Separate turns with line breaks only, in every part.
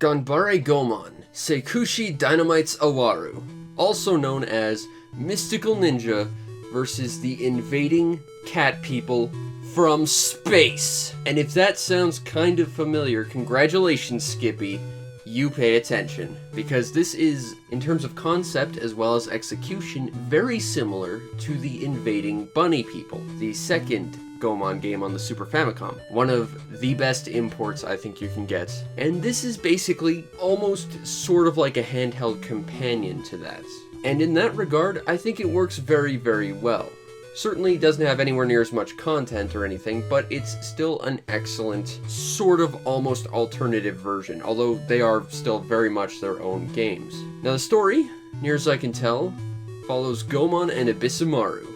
Ganbare Goemon, Seikuushi Dynamites Arawaru, also known as Mystical Ninja versus the invading cat people from space. And if that sounds kind of familiar, congratulations, Skippy. You pay attention, because this is, in terms of concept as well as execution, very similar to the invading bunny people, the second Goemon game on the Super Famicom. One of the best imports I think you can get. And this is basically almost sort of like a handheld companion to that. And in that regard, I think it works very, very well. Certainly doesn't have anywhere near as much content or anything, but it's still an excellent, sort of almost alternative version, although they are still very much their own games. Now the story, near as I can tell, follows Goemon and Abisumaru,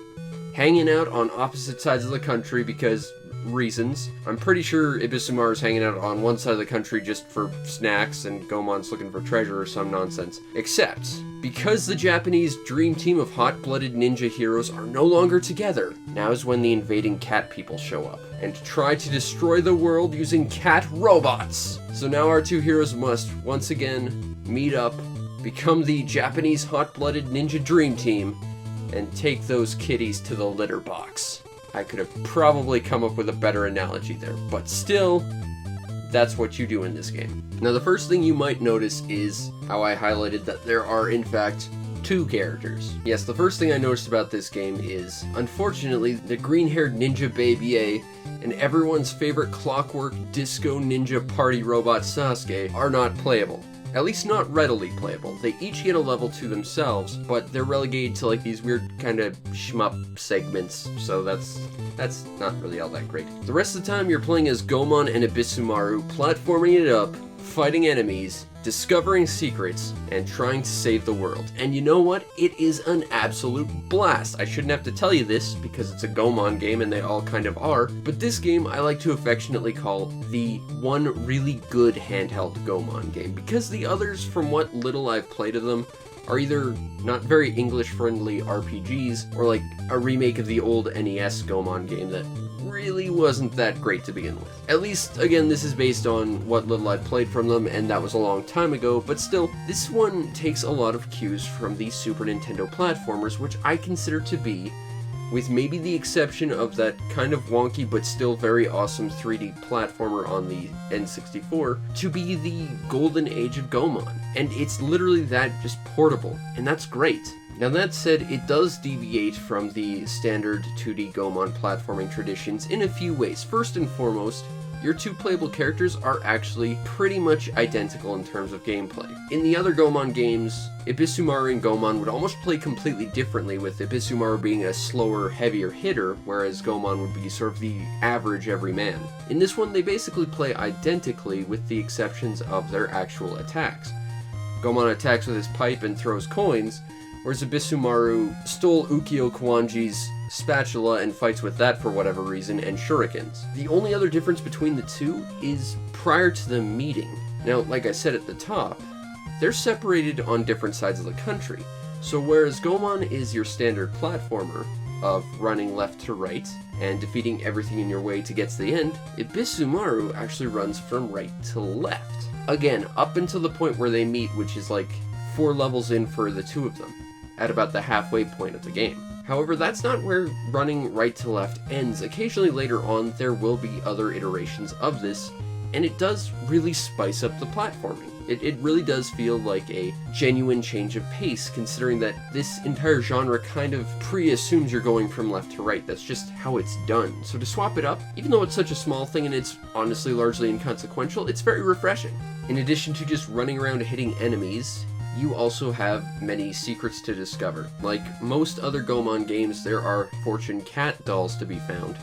hanging out on opposite sides of the country because reasons. I'm pretty sure Abisumaru's hanging out on one side of the country just for snacks and Goemon's looking for treasure or some nonsense. Except, because the Japanese dream team of hot-blooded ninja heroes are no longer together, now is when the invading cat people show up and try to destroy the world using cat robots. So now our two heroes must, once again, meet up, become the Japanese hot-blooded ninja dream team, and take those kitties to the litter box. I could have probably come up with a better analogy there, but still, that's what you do in this game. Now the first thing you might notice is how I highlighted that there are in fact two characters. Yes, the first thing I noticed about this game is, unfortunately, the green-haired ninja baby and everyone's favorite clockwork disco ninja party robot Sasuke are not playable. At least not readily playable. They each get a level to themselves, but they're relegated to like these weird kind of shmup segments, so that's not really all that great. The rest of the time you're playing as Goemon and Abisumaru, platforming it up, fighting enemies, discovering secrets, and trying to save the world. And you know what? It is an absolute blast. I shouldn't have to tell you this, because it's a Goemon game and they all kind of are, but this game I like to affectionately call the one really good handheld Goemon game, because the others, from what little I've played of them, are either not very English-friendly RPGs, or like a remake of the old NES Goemon game that really wasn't that great to begin with. At least, again, this is based on what little I've played from them, and that was a long time ago, but still, this one takes a lot of cues from the Super Nintendo platformers, which I consider to be, with maybe the exception of that kind of wonky but still very awesome 3D platformer on the N64, to be the golden age of Goemon. And it's literally that, just portable, and that's great. Now that said, it does deviate from the standard 2D Goemon platforming traditions in a few ways. First and foremost, your two playable characters are actually pretty much identical in terms of gameplay. In the other Goemon games, Abisumaru and Goemon would almost play completely differently, with Abisumaru being a slower, heavier hitter, whereas Goemon would be sort of the average everyman. In this one, they basically play identically with the exceptions of their actual attacks. Goemon attacks with his pipe and throws coins, whereas Abisumaru stole Ukyo Kawanji's spatula and fights with that for whatever reason, and shurikens. The only other difference between the two is prior to them meeting. Now, like I said at the top, they're separated on different sides of the country. So whereas Goemon is your standard platformer of running left to right and defeating everything in your way to get to the end, Abisumaru actually runs from right to left. Again, up until the point where they meet, which is like 4 levels in for the two of them, at about the halfway point of the game. However, that's not where running right to left ends. Occasionally later on, there will be other iterations of this, and it does really spice up the platforming. It really does feel like a genuine change of pace, considering that this entire genre kind of pre-assumes you're going from left to right. That's just how it's done. So to swap it up, even though it's such a small thing and it's honestly largely inconsequential, it's very refreshing. In addition to just running around hitting enemies, you also have many secrets to discover. Like most other Goemon games, there are fortune cat dolls to be found.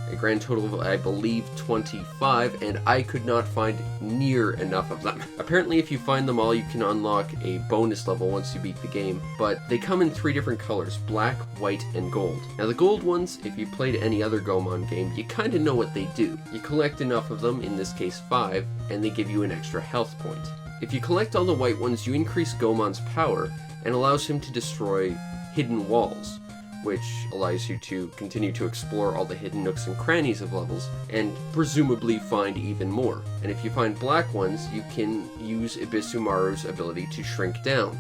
A grand total of, I believe, 25, and I could not find near enough of them. Apparently, if you find them all, you can unlock a bonus level once you beat the game, but they come in 3 different colors: black, white, and gold. Now the gold ones, if you played any other Goemon game, you kinda know what they do. You collect enough of them, in this case 5, and they give you an extra health point. If you collect all the white ones, you increase Goemon's power and allows him to destroy hidden walls, which allows you to continue to explore all the hidden nooks and crannies of levels, and presumably find even more. And if you find black ones, you can use Ibisumaru's ability to shrink down.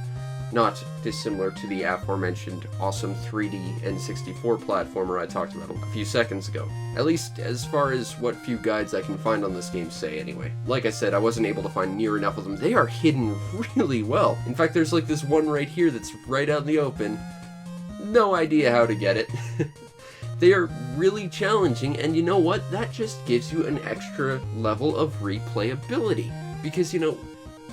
Not dissimilar to the aforementioned awesome 3D N64 platformer I talked about a few seconds ago. At least as far as what few guides I can find on this game say anyway. Like I said, I wasn't able to find near enough of them. They are hidden really well. In fact, there's like this one right here that's right out in the open. No idea how to get it. They are really challenging, and you know what? That just gives you an extra level of replayability. Because, you know,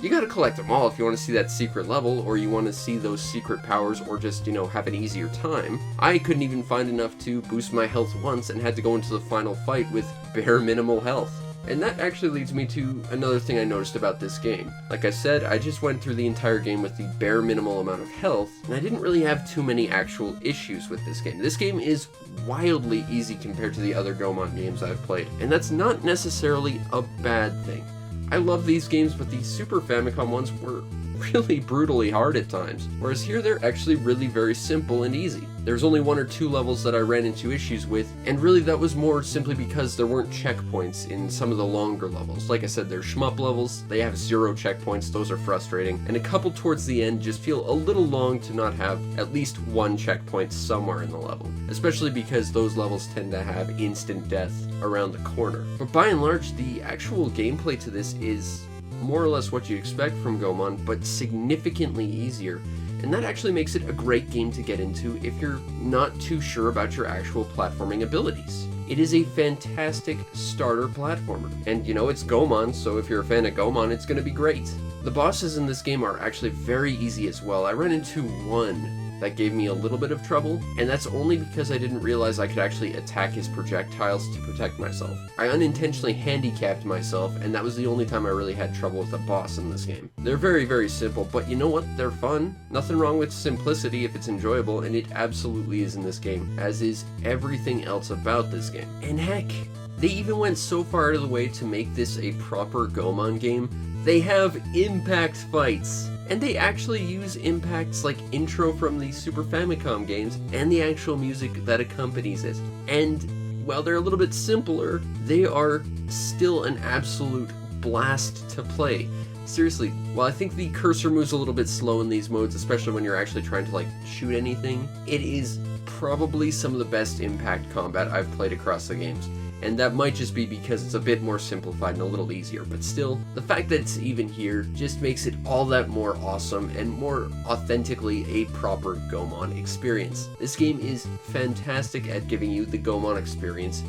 you gotta collect them all if you want to see that secret level, or you want to see those secret powers, or just, you know, have an easier time. I couldn't even find enough to boost my health once and had to go into the final fight with bare minimal health. And that actually leads me to another thing I noticed about this game. Like I said, I just went through the entire game with the bare minimal amount of health, and I didn't really have too many actual issues with this game. This game is wildly easy compared to the other Goemon games I've played, and that's not necessarily a bad thing. I love these games, but the Super Famicom ones were really brutally hard at times, whereas here they're actually really very simple and easy. There's only 1 or 2 levels that I ran into issues with, and really that was more simply because there weren't checkpoints in some of the longer levels. Like I said, they're shmup levels, they have 0 checkpoints, those are frustrating, and a couple towards the end just feel a little long to not have at least 1 checkpoint somewhere in the level, especially because those levels tend to have instant death around the corner. But by and large, the actual gameplay to this is more or less what you expect from Goemon, but significantly easier, and that actually makes it a great game to get into if you're not too sure about your actual platforming abilities. It is a fantastic starter platformer, and you know, it's Goemon, so if you're a fan of Goemon, it's going to be great. The bosses in this game are actually very easy as well. I ran into one that gave me a little bit of trouble, and that's only because I didn't realize I could actually attack his projectiles to protect myself. I unintentionally handicapped myself, and that was the only time I really had trouble with a boss in this game. They're very, very simple, but you know what? They're fun. Nothing wrong with simplicity if it's enjoyable, and it absolutely is in this game, as is everything else about this game. And heck, they even went so far out of the way to make this a proper Goemon game. They have impact fights. And they actually use impacts like intro from the Super Famicom games and the actual music that accompanies it. And while they're a little bit simpler, they are still an absolute blast to play. Seriously, while I think the cursor moves a little bit slow in these modes, especially when you're actually trying to like shoot anything, it is probably some of the best impact combat I've played across the games. And that might just be because it's a bit more simplified and a little easier, but still, the fact that it's even here just makes it all that more awesome and more authentically a proper Goemon experience. This game is fantastic at giving you the Goemon experience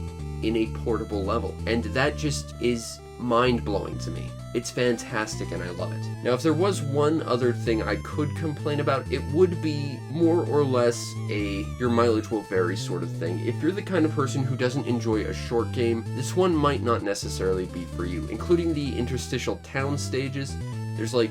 in a portable level, and that just is mind-blowing to me. It's fantastic and I love it. Now, if there was one other thing I could complain about, it would be more or less a your mileage will vary sort of thing. If you're the kind of person who doesn't enjoy a short game, this one might not necessarily be for you. Including the interstitial town stages, there's like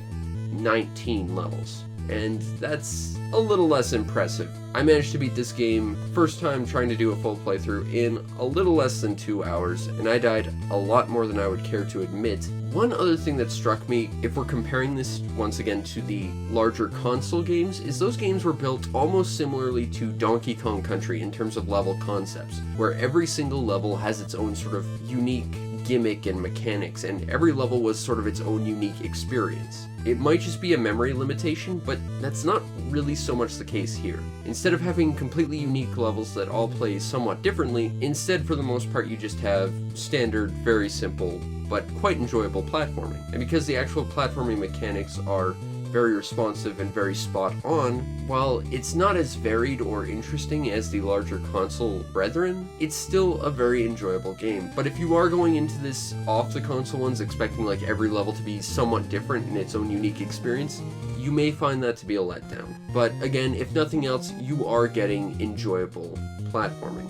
19 levels, and that's a little less impressive. I managed to beat this game first time trying to do a full playthrough in a little less than 2 hours, and I died a lot more than I would care to admit. One other thing that struck me, if we're comparing this once again to the larger console games, is those games were built almost similarly to Donkey Kong Country in terms of level concepts, where every single level has its own sort of unique gimmick and mechanics, and every level was sort of its own unique experience. It might just be a memory limitation, but that's not really so much the case here. Instead of having completely unique levels that all play somewhat differently, instead for the most part you just have standard, very simple, but quite enjoyable platforming. And because the actual platforming mechanics are very responsive and very spot on, while it's not as varied or interesting as the larger console brethren, it's still a very enjoyable game. But if you are going into this off the console ones expecting like every level to be somewhat different in its own unique experience, you may find that to be a letdown. But again, if nothing else, you are getting enjoyable platforming.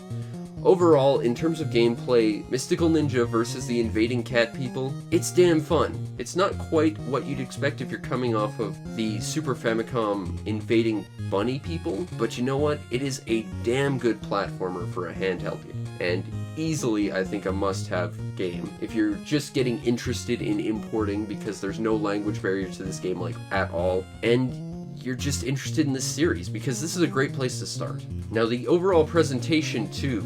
Overall, in terms of gameplay, Mystical Ninja versus the Invading Cat People, it's damn fun. It's not quite what you'd expect if you're coming off of the Super Famicom Invading Bunny People, but you know what? It is a damn good platformer for a handheld game, and easily, I think, a must-have game if you're just getting interested in importing, because there's no language barrier to this game like at all, and you're just interested in this series, because this is a great place to start. Now, the overall presentation, too,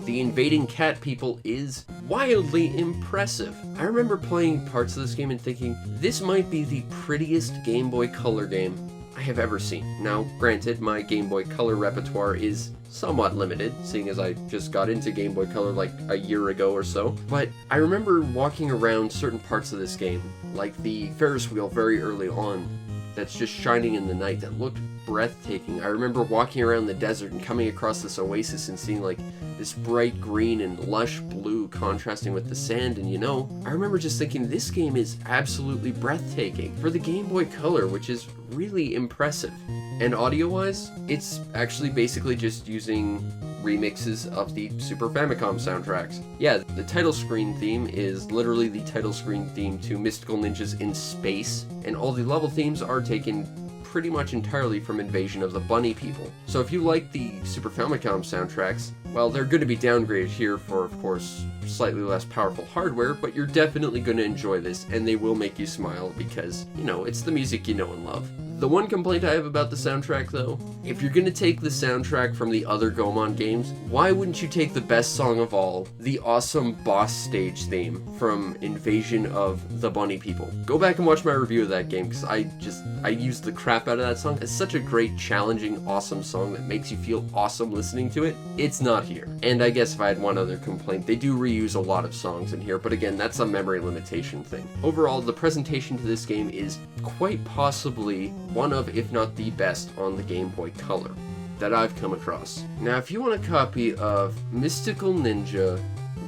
the invading cat people, is wildly impressive. I remember playing parts of this game and thinking, this might be the prettiest Game Boy Color game I have ever seen. Now, granted, my Game Boy Color repertoire is somewhat limited, seeing as I just got into Game Boy Color like a year ago or so, but I remember walking around certain parts of this game, like the Ferris wheel very early on, that's just shining in the night, that looked breathtaking. I remember walking around the desert and coming across this oasis and seeing like this bright green and lush blue contrasting with the sand, and I remember just thinking, this game is absolutely breathtaking for the Game Boy Color, which is really impressive. And audio-wise, it's actually basically just using remixes of the Super Famicom soundtracks. Yeah, the title screen theme is literally the title screen theme to Mystical Ninjas in Space, and all the level themes are taken pretty much entirely from Invasion of the Bunny People. So if you like the Super Famicom soundtracks, well, they're going to be downgraded here for, of course, slightly less powerful hardware, but you're definitely going to enjoy this, and they will make you smile because, it's the music you know and love. The one complaint I have about the soundtrack, though, if you're gonna take the soundtrack from the other Goemon games, why wouldn't you take the best song of all, the awesome boss stage theme from Invasion of the Bunny People? Go back and watch my review of that game, because I used the crap out of that song. It's such a great, challenging, awesome song that makes you feel awesome listening to it. It's not here. And I guess if I had one other complaint, they do reuse a lot of songs in here, but again, that's a memory limitation thing. Overall, the presentation to this game is quite possibly one of, if not the best, on the Game Boy Color that I've come across. Now, if you want a copy of Mystical Ninja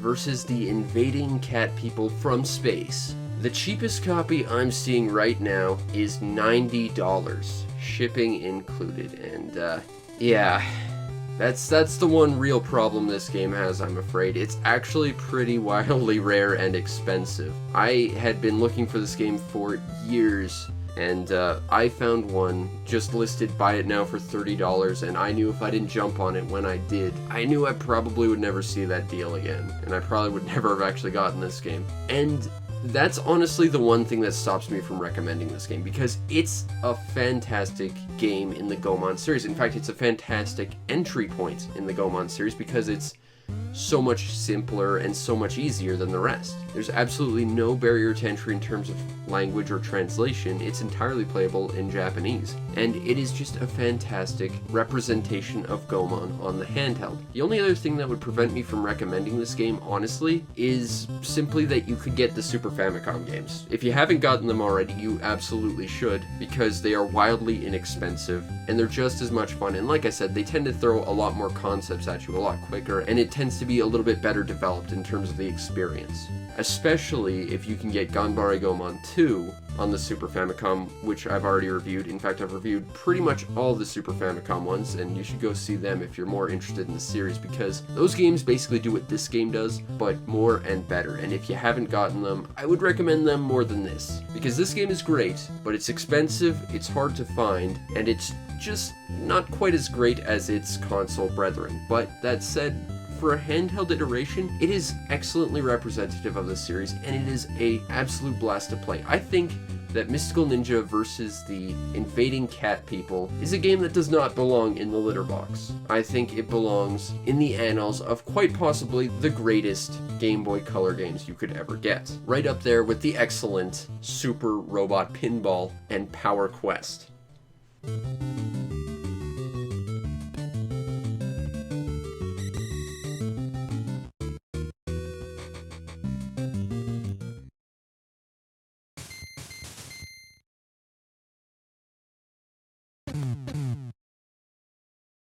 versus the Invading Cat People from Space, the cheapest copy I'm seeing right now is $90, shipping included, and yeah, that's the one real problem this game has, I'm afraid. It's actually pretty wildly rare and expensive. I had been looking for this game for years, and I found one just listed, buy it now for $30, and I knew if I didn't jump on it when I did, I knew I probably would never see that deal again, and I probably would never have actually gotten this game. And that's honestly the one thing that stops me from recommending this game, because it's a fantastic game in the Goemon series. In fact, it's a fantastic entry point in the Goemon series because it's so much simpler and so much easier than the rest. There's absolutely no barrier to entry in terms of language or translation. It's entirely playable in Japanese, and it is just a fantastic representation of Goemon on the handheld. The only other thing that would prevent me from recommending this game, honestly, is simply that you could get the Super Famicom games. If you haven't gotten them already, you absolutely should, because they are wildly inexpensive, and they're just as much fun, and like I said, they tend to throw a lot more concepts at you a lot quicker, and it tends to be a little bit better developed in terms of the experience. Especially if you can get Ganbare Goemon 2 on the Super Famicom, which I've already reviewed. In fact, I've reviewed pretty much all the Super Famicom ones, and you should go see them if you're more interested in the series, because those games basically do what this game does, but more and better. And if you haven't gotten them, I would recommend them more than this, because this game is great, but it's expensive, it's hard to find, and it's just not quite as great as its console brethren. But that said, for a handheld iteration, it is excellently representative of the series, and it is an absolute blast to play. I think that Mystical Ninja versus the Invading Cat People is a game that does not belong in the litter box. I think it belongs in the annals of quite possibly the greatest Game Boy Color games you could ever get. Right up there with the excellent Super Robot Pinball and Power Quest.